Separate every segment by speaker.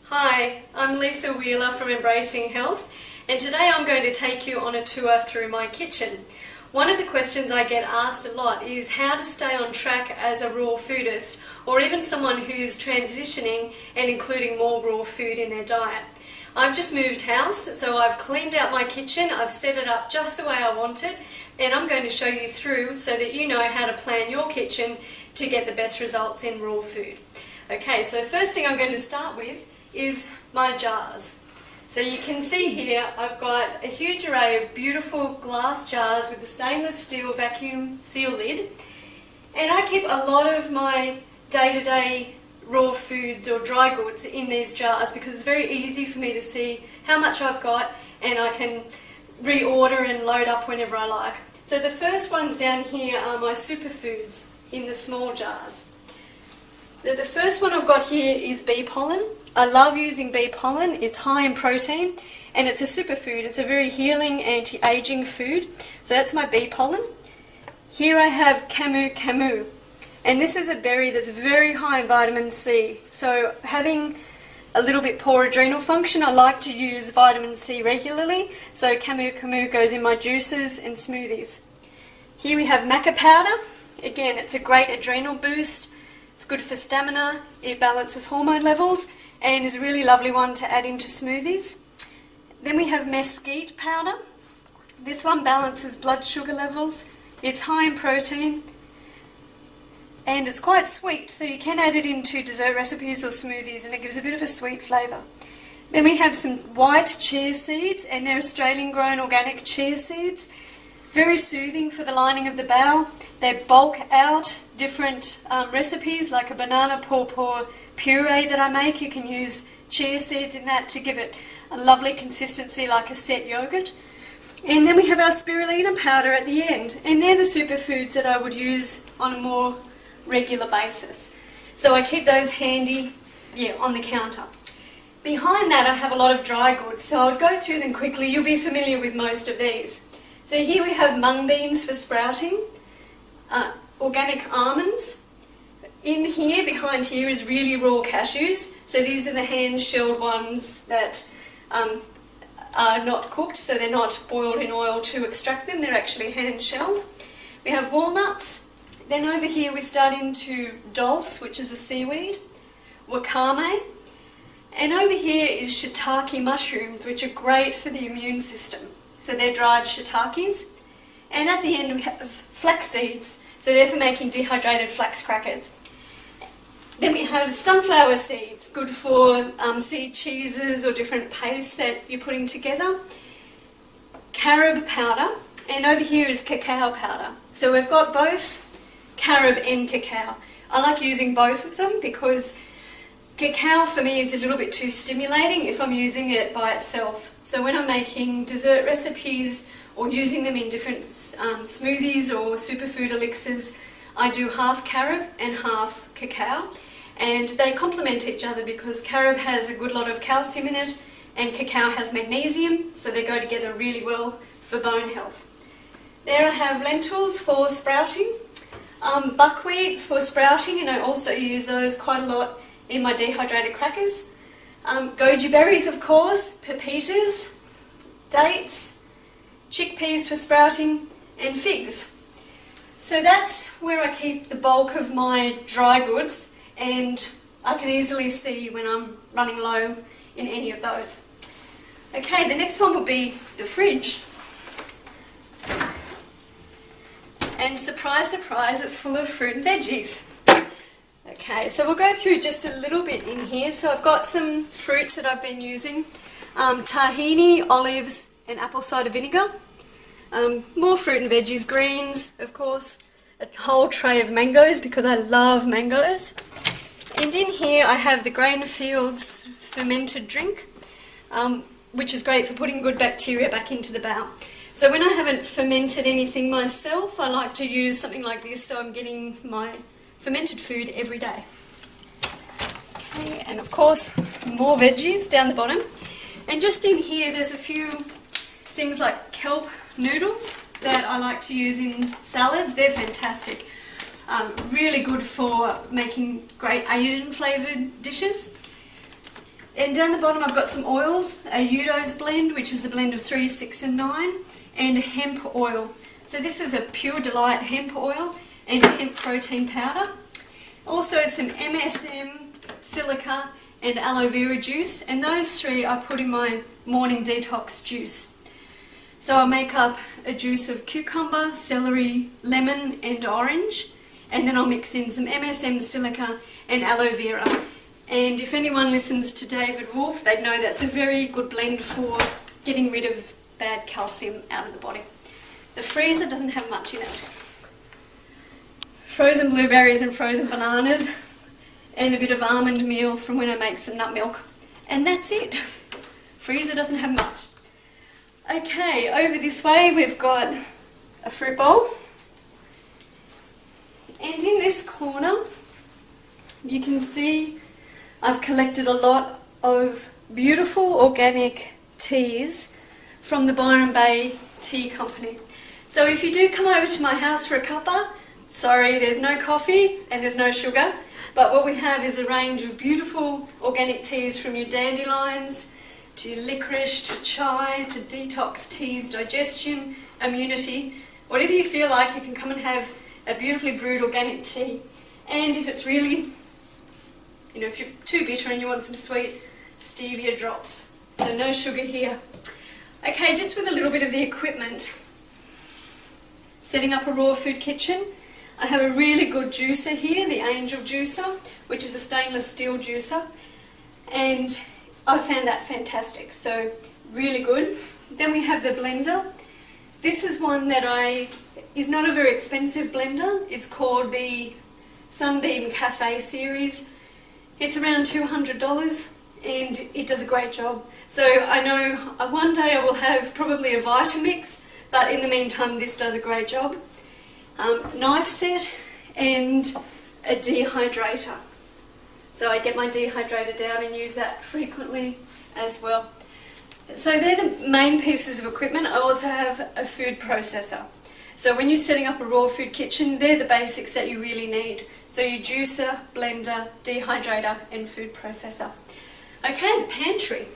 Speaker 1: Hi, I'm Lisa Wheeler from Embracing Health, and today I'm going to take you on a tour through my kitchen. One of the questions I get asked a lot is how to stay on track as a raw foodist, or even someone who's transitioning and including more raw food in their diet. I've just moved house, so I've cleaned out my kitchen, I've set it up just the way I want it, and I'm going to show you through so that you know how to plan your kitchen to get the best results in raw food. Okay, so first thing I'm going to start with is my jars. So you can see here I've got a huge array of beautiful glass jars with a stainless steel vacuum seal lid, and I keep a lot of my day-to-day raw foods or dry goods in these jars because it's very easy for me to see how much I've got and I can reorder and load up whenever I like. So the first ones down here are my superfoods in the small jars. The first one I've got here is bee pollen. I love using bee pollen. It's high in protein and it's a superfood. It's a very healing, anti-aging food. So that's my bee pollen. Here I have Camu Camu, and this is a berry that's very high in vitamin C. So having a little bit poor adrenal function, I like to use vitamin C regularly. So Camu Camu goes in my juices and smoothies. Here we have maca powder. Again, it's a great adrenal boost. It's good for stamina, it balances hormone levels, and is a really lovely one to add into smoothies. Then we have mesquite powder. This one balances blood sugar levels. It's high in protein, and it's quite sweet, so you can add it into dessert recipes or smoothies, and it gives a bit of a sweet flavour. Then we have some white chia seeds, and they're Australian grown organic chia seeds. Very soothing for the lining of the bowel. They bulk out different recipes, like a banana pawpaw puree that I make. You can use chia seeds in that to give it a lovely consistency like a set yogurt. And then we have our spirulina powder at the end, and they're the superfoods that I would use on a more regular basis. So I keep those handy, on the counter. Behind that I have a lot of dry goods, so I'll go through them quickly. You'll be familiar with most of these. So here we have mung beans for sprouting, organic almonds. In here, behind here, is really raw cashews. So these are the hand-shelled ones that are not cooked, so they're not boiled in oil to extract them. They're actually hand-shelled. We have walnuts. Then over here we start into dulse, which is a seaweed, wakame. And over here is shiitake mushrooms, which are great for the immune system. So they're dried shiitakes. And at the end we have flax seeds, so they're for making dehydrated flax crackers. Then we have sunflower seeds, good for seed cheeses or different pastes that you're putting together. Carob powder, and over here is cacao powder. So we've got both carob and cacao. I like using both of them because cacao for me is a little bit too stimulating if I'm using it by itself. So when I'm making dessert recipes or using them in different smoothies or superfood elixirs, I do half carob and half cacao, and they complement each other because carob has a good lot of calcium in it and cacao has magnesium, so they go together really well for bone health. There I have lentils for sprouting, buckwheat for sprouting, and I also use those quite a lot in my dehydrated crackers. Goji berries, of course, pepitas, dates, chickpeas for sprouting, and figs. So that's where I keep the bulk of my dry goods, and I can easily see when I'm running low in any of those. Okay, the next one will be the fridge. And surprise, surprise, it's full of fruit and veggies. Okay, so we'll go through just a little bit in here. So I've got some fruits that I've been using. Tahini, olives, and apple cider vinegar. More fruit and veggies, greens, of course. A whole tray of mangoes because I love mangoes. And in here I have the Grainfields fermented drink, which is great for putting good bacteria back into the bowel. So when I haven't fermented anything myself, I like to use something like this so I'm getting my fermented food every day. Okay, and of course more veggies down the bottom, and just in here there's a few things like kelp noodles that I like to use in salads. They're fantastic. Really good for making great Asian flavoured dishes. And down the bottom I've got some oils, a Udo's blend, which is a blend of 3, 6 and 9, and hemp oil. So this is a Pure Delight hemp oil and a hemp protein powder. Also some MSM, silica and aloe vera juice, and those 3 I put in my morning detox juice. So I'll make up a juice of cucumber, celery, lemon and orange, and then I'll mix in some MSM, silica and aloe vera. And if anyone listens to David Wolfe, they'd know that's a very good blend for getting rid of bad calcium out of the body. The freezer doesn't have much in it. Frozen blueberries and frozen bananas, and a bit of almond meal from when I make some nut milk. And that's it. Freezer doesn't have much. Okay, over this way we've got a fruit bowl. And in this corner, you can see I've collected a lot of beautiful organic teas from the Byron Bay Tea Company. So if you do come over to my house for a cuppa, sorry, there's no coffee and there's no sugar, but what we have is a range of beautiful organic teas, from your dandelions to your licorice to chai to detox teas, digestion, immunity. Whatever you feel like, you can come and have a beautifully brewed organic tea. And if it's really, if you're too bitter and you want some sweet, stevia drops. So no sugar here. Okay, just with a little bit of the equipment. Setting up a raw food kitchen. I have a really good juicer here, the Angel Juicer, which is a stainless steel juicer. And I found that fantastic, so really good. Then we have the blender. This is one that is not a very expensive blender. It's called the Sunbeam Cafe series. It's around $200 and it does a great job. So I know one day I will have probably a Vitamix, but in the meantime this does a great job. Knife set and a dehydrator. So I get my dehydrator down and use that frequently as well. So they're the main pieces of equipment. I also have a food processor. So when you're setting up a raw food kitchen, they're the basics that you really need. So your juicer, blender, dehydrator and food processor. Okay, the pantry.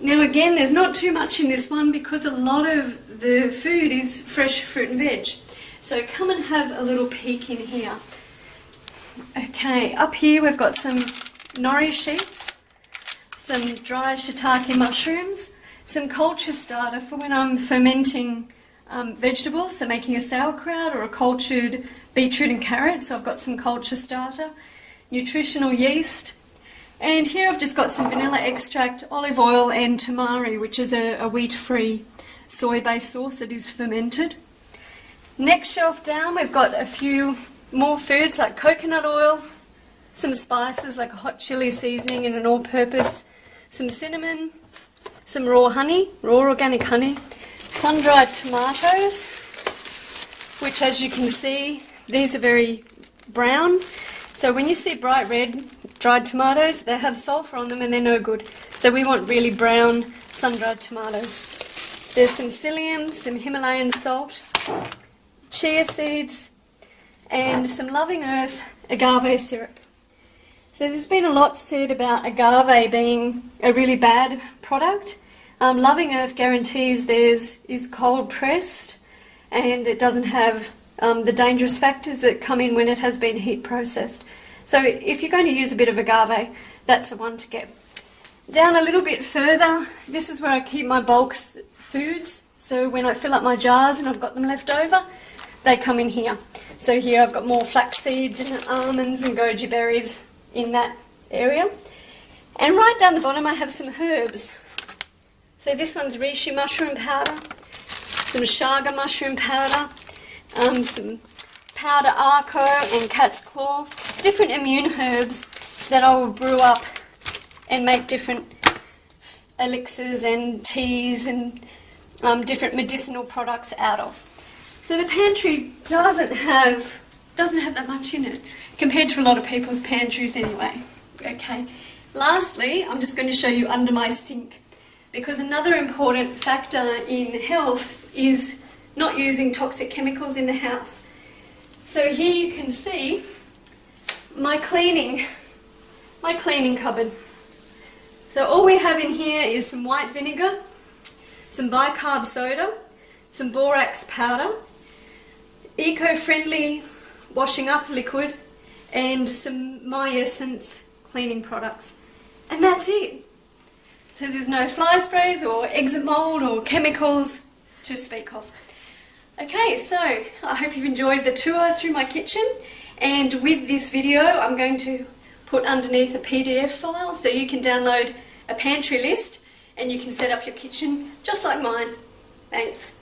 Speaker 1: Now again, there's not too much in this one because a lot of the food is fresh fruit and veg. So come and have a little peek in here. Okay, up here we've got some nori sheets, some dry shiitake mushrooms, some culture starter for when I'm fermenting vegetables, so making a sauerkraut or a cultured beetroot and carrot. So I've got some culture starter, nutritional yeast, and here I've just got some vanilla extract, olive oil and tamari, which is a wheat-free soy-based sauce that is fermented. Next shelf down we've got a few more foods like coconut oil, some spices like a hot chili seasoning and an all-purpose, some cinnamon, some raw honey, raw organic honey, sun-dried tomatoes, which as you can see, these are very brown. So when you see bright red dried tomatoes, they have sulfur on them and they're no good. So we want really brown sun-dried tomatoes. There's some psyllium, some Himalayan salt, chia seeds, and some Loving Earth agave syrup. So there's been a lot said about agave being a really bad product. Loving Earth guarantees theirs is cold pressed and it doesn't have the dangerous factors that come in when it has been heat processed. So if you're going to use a bit of agave, that's the one to get. Down a little bit further, this is where I keep my bulk foods. So when I fill up my jars and I've got them left over, they come in here. So here I've got more flax seeds and almonds and goji berries in that area. And right down the bottom I have some herbs. So this one's reishi mushroom powder, some chaga mushroom powder, some powder arco and cat's claw, different immune herbs that I will brew up and make different elixirs and teas and different medicinal products out of. So the pantry doesn't have that much in it compared to a lot of people's pantries anyway. Okay. Lastly, I'm just going to show you under my sink, because another important factor in health is not using toxic chemicals in the house. So here you can see my cleaning cupboard. So all we have in here is some white vinegar, some bicarb soda, some borax powder, eco-friendly washing up liquid, and some My Essence cleaning products. And that's it. So there's no fly sprays or exit mold or chemicals to speak of. Okay, so I hope you've enjoyed the tour through my kitchen, and with this video I'm going to put underneath a PDF file so you can download a pantry list and you can set up your kitchen just like mine. Thanks.